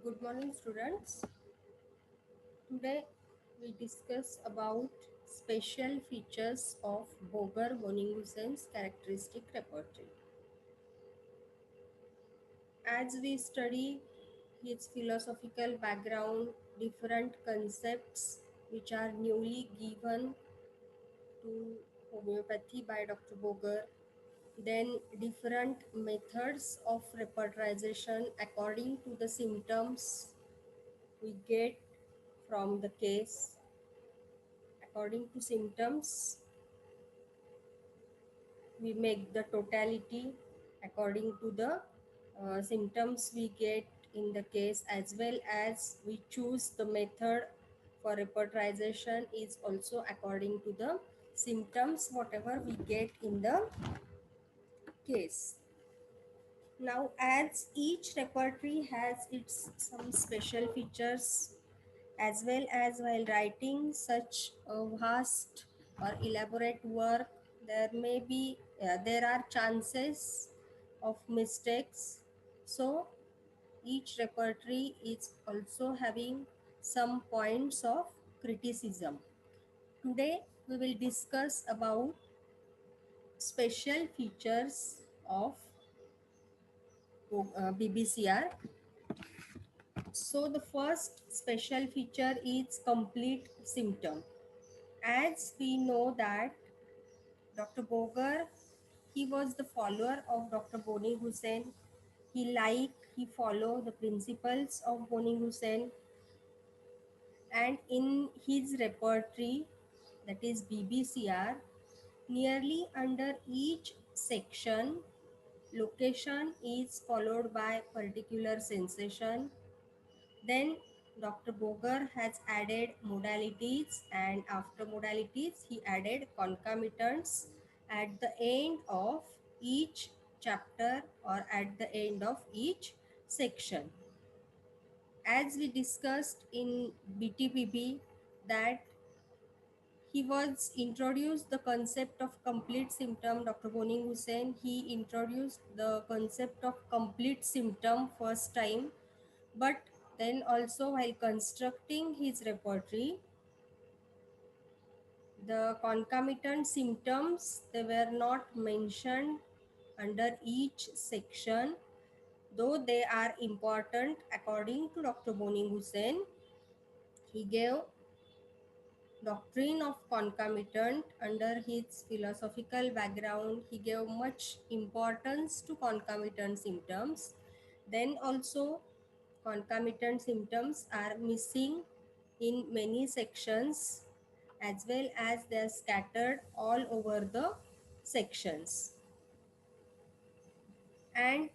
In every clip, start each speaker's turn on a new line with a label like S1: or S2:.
S1: Good morning, students. Today we discuss about special features of Boger Boninghusen's characteristic repertoire. As we study his philosophical background, different concepts which are newly given to homeopathy by Dr. Boger, then different methods of repertorization according to the symptoms we get from the case. According to symptoms, we make the totality according to the symptoms we get in the case, as well as we choose the method for repertorization is also according to the symptoms whatever we get in the case. Now, as each repertory has its some special features, as well as while writing such a vast or elaborate work, there are chances of mistakes. So each repertory is also having some points of criticism. Today we will discuss about special features of BBCR. So the first special feature is complete symptom. As we know that Dr. Boger, he was the follower of Dr. Boni Hussain. He follow the principles of Boni Hussain, and in his repertory, that is BBCR, nearly under each section, location is followed by particular sensation. Then Dr. Boger has added modalities, and after modalities he added concomitants at the end of each chapter or at the end of each section. As we discussed in BTPB that he was introduced the concept of complete symptom. Dr. Boning Hussain, he introduced the concept of complete symptom first time, but then also while constructing his repertory, the concomitant symptoms, they were not mentioned under each section, though they are important according to Dr. Boning Hussain. He gave doctrine of concomitant under his philosophical background. He gave much importance to concomitant symptoms. Then also concomitant symptoms are missing in many sections, as well as they are scattered all over the sections. And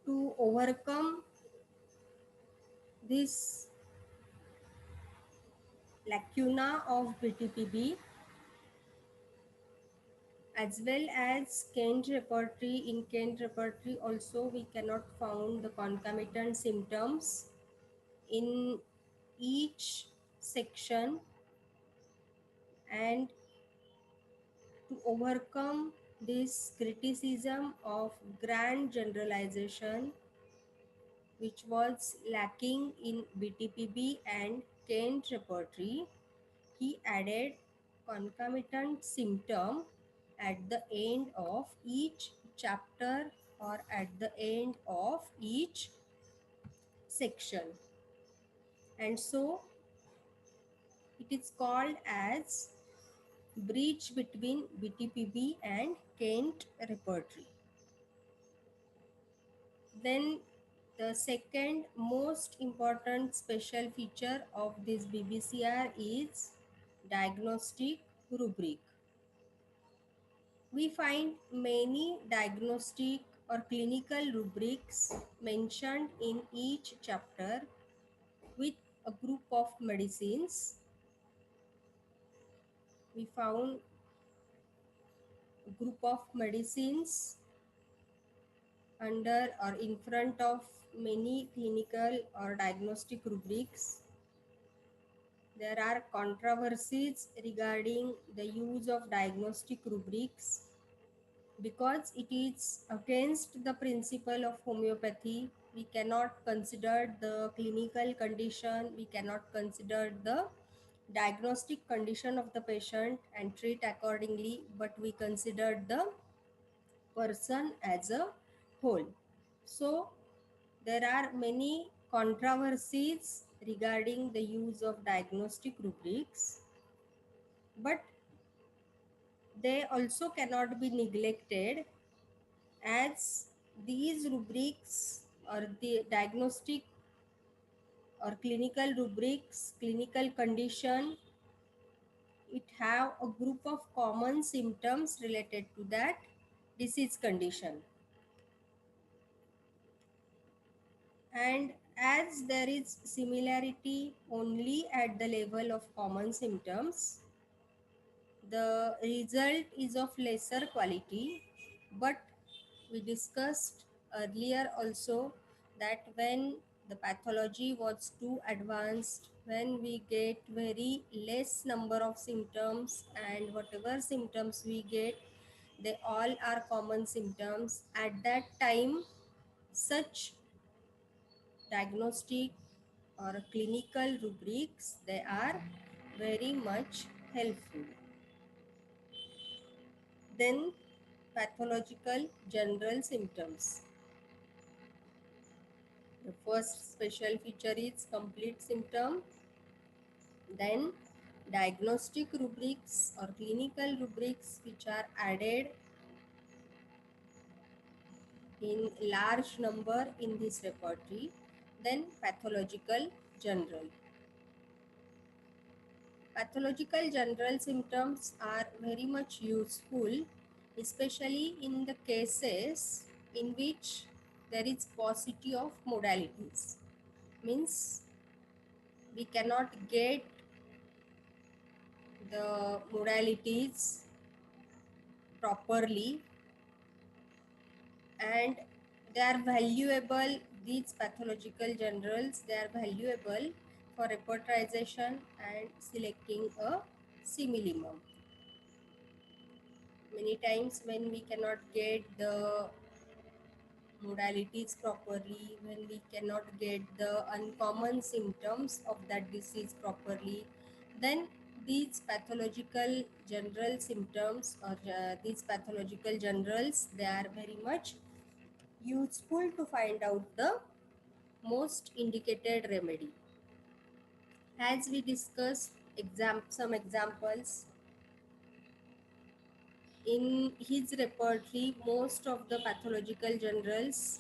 S1: to overcome this lacuna of BTPB, as well as Kent repertory, in Kent repertory also we cannot found the concomitant symptoms in each section. And to overcome this criticism of grand generalization which was lacking in BTPB and Kent repertory, he added concomitant symptom at the end of each chapter or at the end of each section. And so it is called as bridge between BTPB and Kent repertory. Then the second most important special feature of this BBCR is diagnostic rubric. We find many diagnostic or clinical rubrics mentioned in each chapter with a group of medicines. We found a group of medicines under or in front of many clinical or diagnostic rubrics. There are controversies regarding the use of diagnostic rubrics because it is against the principle of homeopathy. We cannot consider the clinical condition, we cannot consider the diagnostic condition of the patient and treat accordingly, but we consider the person as a whole. So there are many controversies regarding the use of diagnostic rubrics, but they also cannot be neglected, as these rubrics or the diagnostic or clinical rubrics, clinical condition, it have a group of common symptoms related to that disease condition. And as there is similarity only at the level of common symptoms, the result is of lesser quality. But we discussed earlier also that when the pathology was too advanced, when we get very less number of symptoms, and whatever symptoms we get, they all are common symptoms, at that time such diagnostic or clinical rubrics, they are very much helpful. Then pathological general symptoms. The first special feature is complete symptom. Then diagnostic rubrics or clinical rubrics which are added in large number in this repertory. Then pathological general. Pathological general symptoms are very much useful, especially in the cases in which there is paucity of modalities. Means we cannot get the modalities properly, and they are valuable, these pathological generals, they are valuable for repertorization and selecting a simillimum. Many times when we cannot get the modalities properly, when we cannot get the uncommon symptoms of that disease properly, then these pathological general symptoms or these pathological generals, they are very much useful to find out the most indicated remedy. As we discussed some examples in his repertory, most of the pathological generals,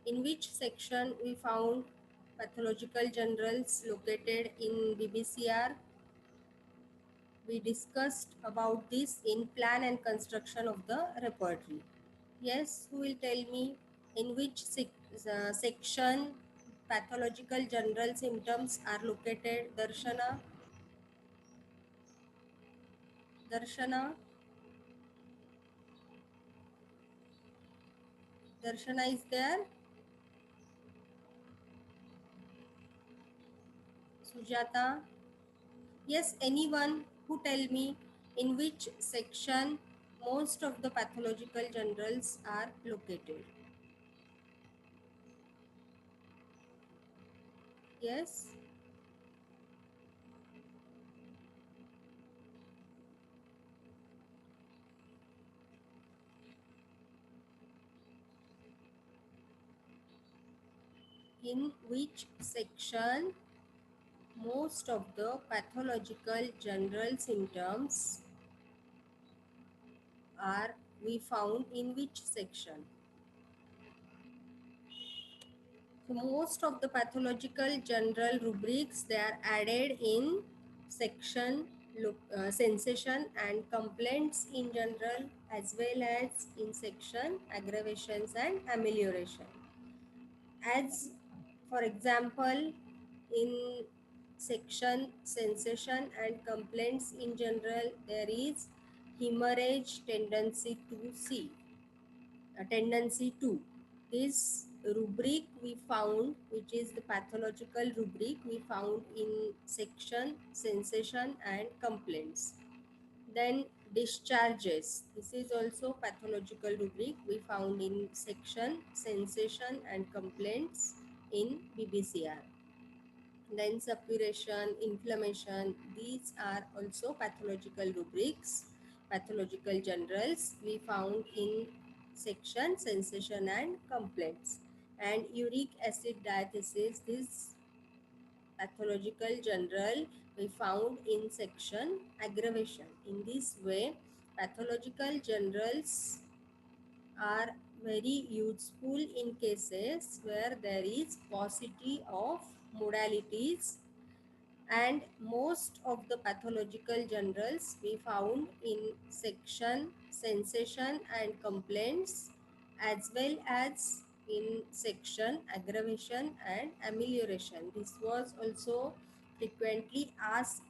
S1: in which section we found pathological generals located in BBCR. We discussed about this in plan and construction of the repertory. Yes, who will tell me in which section pathological general symptoms are located? Darshana? Darshana? Darshana is there? Sujata? Yes, anyone who tell me in which section most of the pathological generals are located. Yes, in which section most of the pathological general symptoms are we found in which section? So most of the pathological general rubrics, they are added in section sensation and complaints in general, as well as in section aggravations and amelioration. As for example, in section sensation and complaints in general, there is hemorrhage tendency to see, a tendency to. This rubric we found, which is the pathological rubric, we found in section sensation and complaints. Then Discharges. This is also pathological rubric we found in section sensation and complaints in BBCR. Then suppuration, inflammation, these are also pathological rubrics, pathological generals we found in section sensation and complaints. And uric acid diathesis, this pathological general we found in section aggravation. In this way, pathological generals are very useful in cases where there is paucity of modalities, and most of the pathological generals we found in section sensation and complaints, as well as in section aggravation and amelioration. This was also frequently asked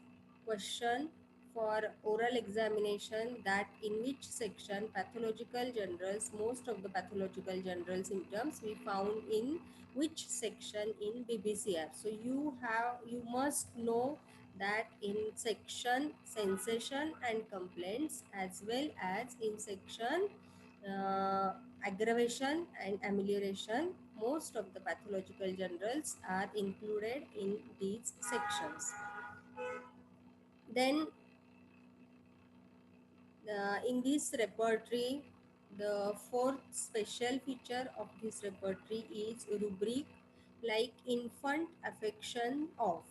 S1: question for oral examination, that in which section pathological generals, most of the pathological general symptoms we found in which section in BBCR. So you must know that in section sensation and complaints, as well as in section aggravation and amelioration, most of the pathological generals are included in these sections. Then in this repertory, the fourth special feature of this repertory is rubric like infant affection of.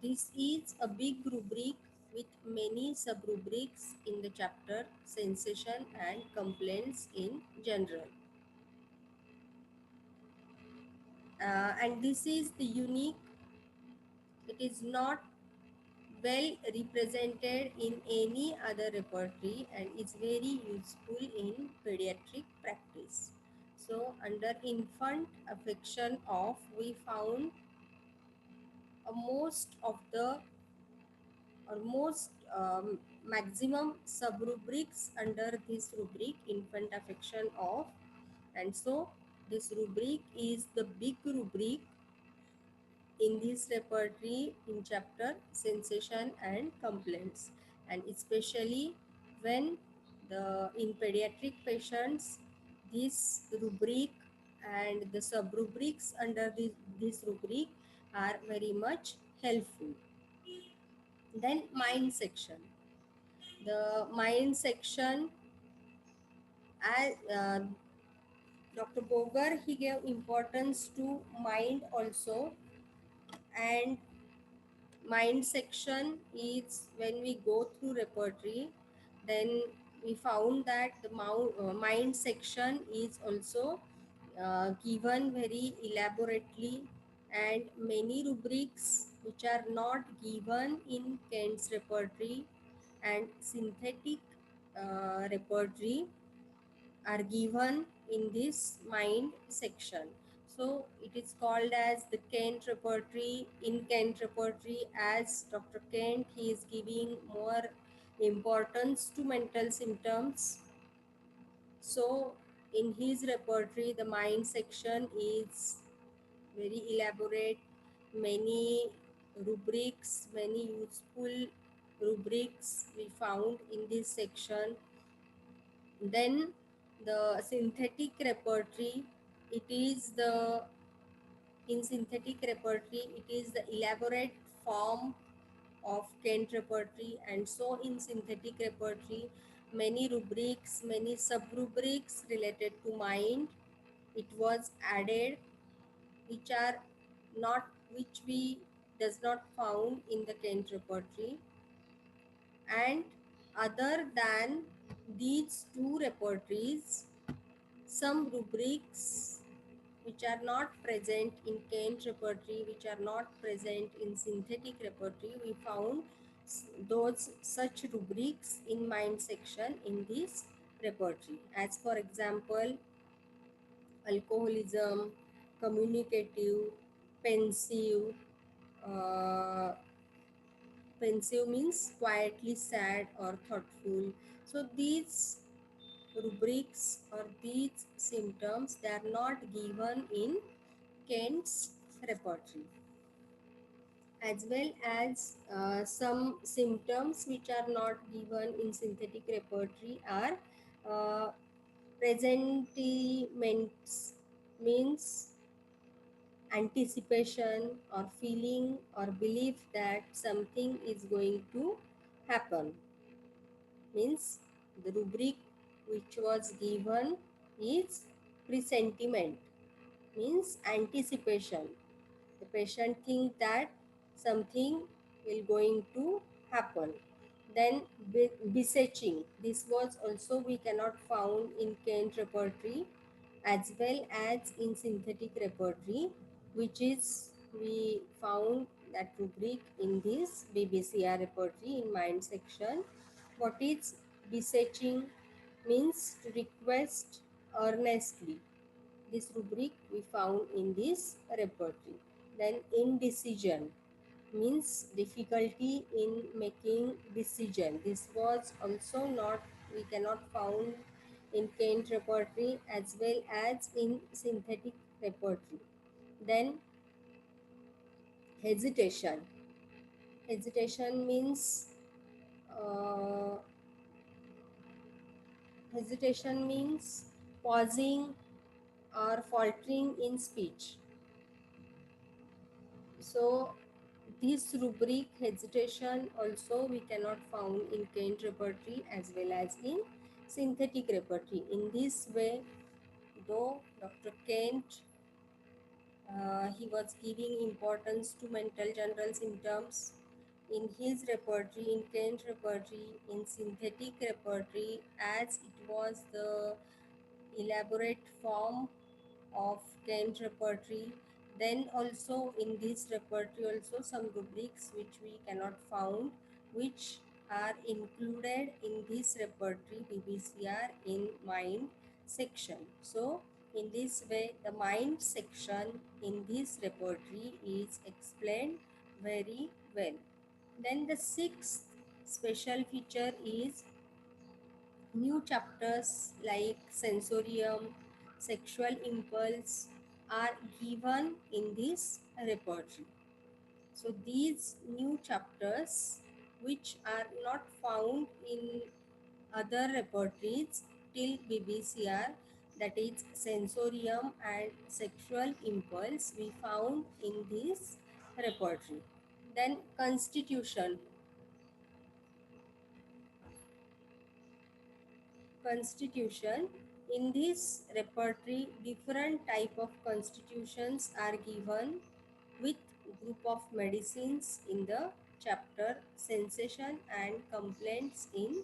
S1: This is a big rubric with many sub-rubrics in the chapter sensation and complaints in general. And this is the unique, it is not well represented in any other repertory and is very useful in pediatric practice. So under infant affection of, we found most of the almost maximum sub-rubrics under this rubric infant affection of, and so this rubric is the big rubric in this repertory in chapter sensation and complaints, and especially when the in pediatric patients, this rubric and the sub rubrics under this rubric are very much helpful. Then mind section, the mind section, as Dr. Boger, he gave importance to mind also, and mind section is when we go through repertory, then we found that the mind section is also given very elaborately, and many rubrics which are not given in Kent's repertory and synthetic repertory are given in this mind section. So it is called as the Kent repertory. In Kent repertory, as Dr. Kent, he is giving more importance to mental symptoms. So in his repertory, the mind section is very elaborate, many rubrics, many useful rubrics we found in this section. Then the synthetic repertory, it is the, in synthetic repertory, it is the elaborate form of Kent repertory, and so in synthetic repertory, many rubrics, many sub-rubrics related to mind, it was added, which are not, which we does not found in the Kent repertory. And other than these two repertories, some rubrics which are not present in Kent repertory, which are not present in synthetic repertory, we found those such rubrics in mind section in this repertory. As for example, alcoholism, communicative, pensive, uh, pensive means quietly sad or thoughtful. So these rubrics or these symptoms, they are not given in Kent's repertory. as well as some symptoms which are not given in synthetic repertory are uh, presentiments, means anticipation or feeling or belief that something is going to happen, means the rubric which was given is presentiment, means anticipation. The patient think that something will going to happen. Then beseeching, this was also we cannot found in Kent repertory as well as in synthetic repertory, which is we found that rubric in this BBCR repertory in mind section. What is beseeching? Means to request earnestly. This rubric we found in this repertory. Then indecision means difficulty in making decision. This was also not, we cannot found in Kent repertory as well as in synthetic repertory. Then hesitation. Hesitation means uh, hesitation means pausing or faltering in speech. So this rubric hesitation also we cannot found in Kent repertory as well as in synthetic repertory. In this way, though Dr. Kent he was giving importance to mental general symptoms in his repertory, in Kent repertory, in synthetic repertory, as it was the elaborate form of Kent repertory. Then also in this repertory also some rubrics which we cannot found, which are included in this repertory BBCR in mind section. So in this way the mind section in this repertory is explained very well. Then the sixth special feature is new chapters like sensorium, sexual impulse are given in this repertory. So these new chapters which are not found in other repertories till BBCR, that is sensorium and sexual impulse, we found in this repertory. Then constitution, in this repertory different type of constitutions are given with group of medicines in the chapter sensation and complaints in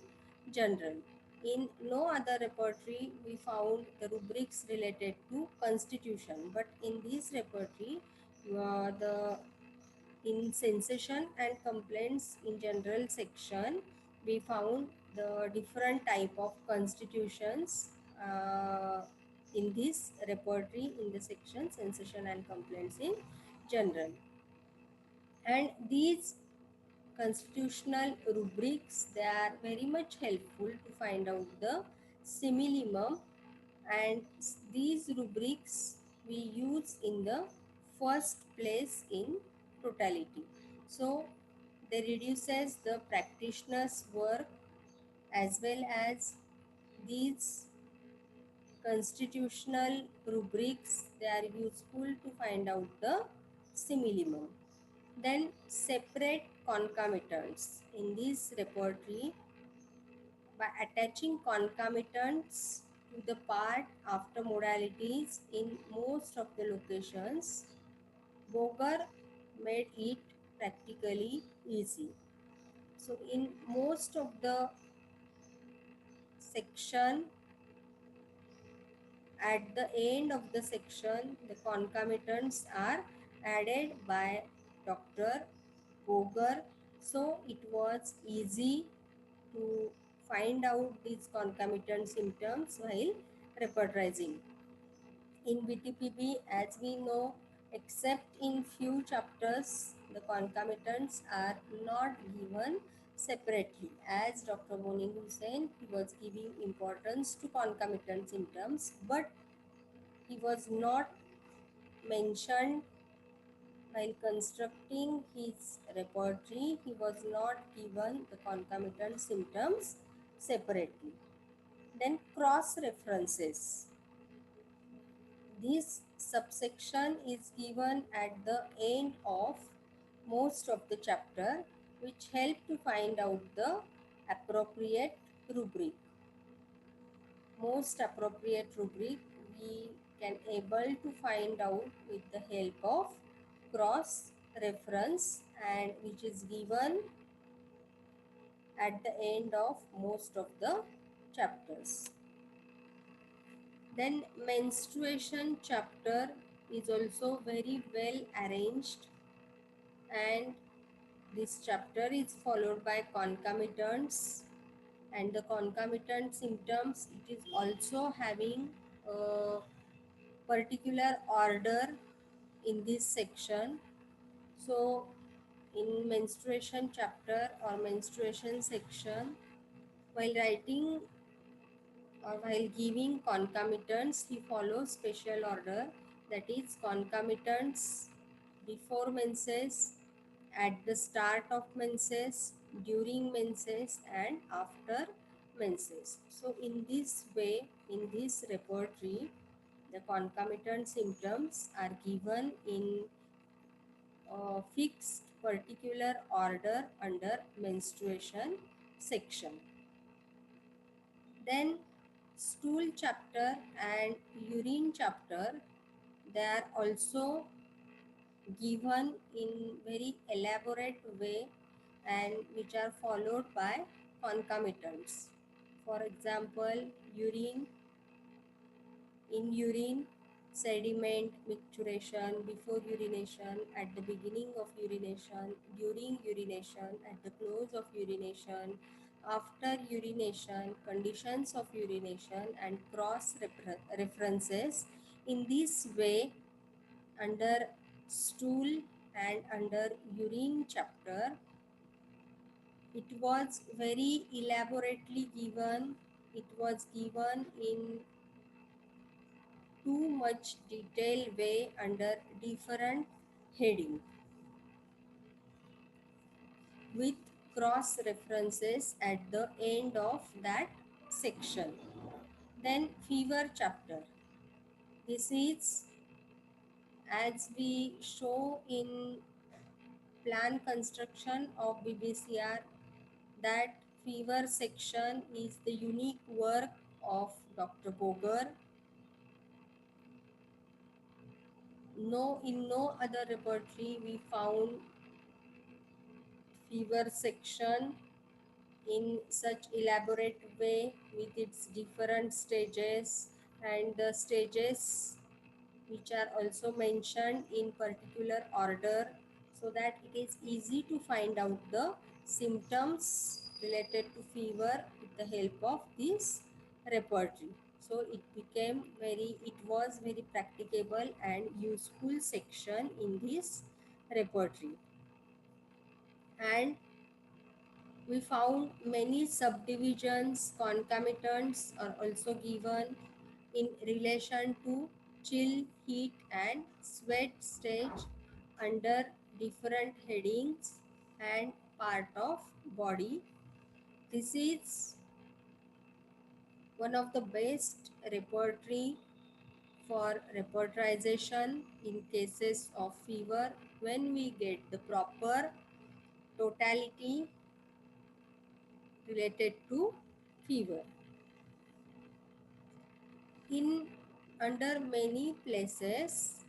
S1: general. In no other repertory we found the rubrics related to constitution, but in this repertory the in sensation and complaints in general section, we found the different type of constitutions in this repertory in the section sensation and complaints in general. And these constitutional rubrics, they are very much helpful to find out the simillimum, and these rubrics we use in the first place in totality. So they reduces the practitioner's work, as well as these constitutional rubrics, they are useful to find out the simillimum. Then separate concomitants in this repertory by attaching concomitants to the part after modalities in most of the locations. Boger made it practically easy. So in most of the section, at the end of the section, the concomitants are added by Dr. Boger. So it was easy to find out these concomitant symptoms while repertorizing. In BTPB, as we know, except in few chapters, the concomitants are not given separately. As Dr. Monin Hussain, he was giving importance to concomitant symptoms, but he was not mentioned While constructing his repertory, he was not given the concomitant symptoms separately. Then cross references. This subsection is given at the end of most of the chapter, which help to find out the appropriate rubric. Most appropriate rubric we can able to find out with the help of cross reference, and which is given at the end of most of the chapters. Then menstruation chapter is also very well arranged, and this chapter is followed by concomitants, and the concomitant symptoms, it is also having a particular order in this section. So in menstruation chapter or menstruation section, while writing or while giving concomitants, he follows special order, that is concomitants before menses, at the start of menses, during menses, and after menses. So in this way, in this repertory, the concomitant symptoms are given in a fixed particular order under menstruation section. Then stool chapter and urine chapter, they are also given in very elaborate way, and which are followed by concomitants. For example, urine, in urine, sediment micturition before urination, at the beginning of urination, during urination, at the close of urination, after urination, conditions of urination, and cross references. In this way, under stool and under urine chapter, it was very elaborately given. It was given in too much detail way under different heading with cross references at the end of that section. Then fever chapter. This is, as we show in plan construction of BBCR, that fever section is the unique work of Dr. Boger. In no other repertory we found fever section in such elaborate way with its different stages, and the stages which are also mentioned in particular order, so that it is easy to find out the symptoms related to fever with the help of this repertory. So it was very practicable and useful section in this repertory. And we found many subdivisions, concomitants are also given in relation to chill, heat, and sweat stage under different headings and part of body. This is one of the best repertory for repertorization in cases of fever, when we get the proper totality related to fever. In under many places,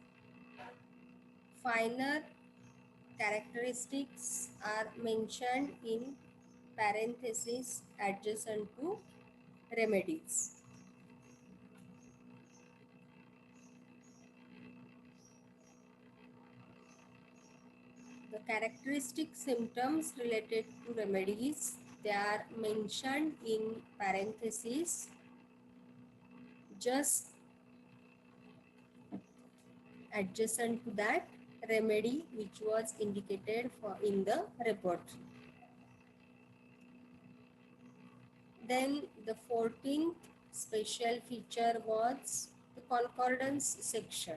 S1: finer characteristics are mentioned in parentheses adjacent to remedies. The characteristic symptoms related to remedies, they are mentioned in parentheses just adjacent to that remedy which was indicated for in the report. Then the 14th special feature was the concordance section.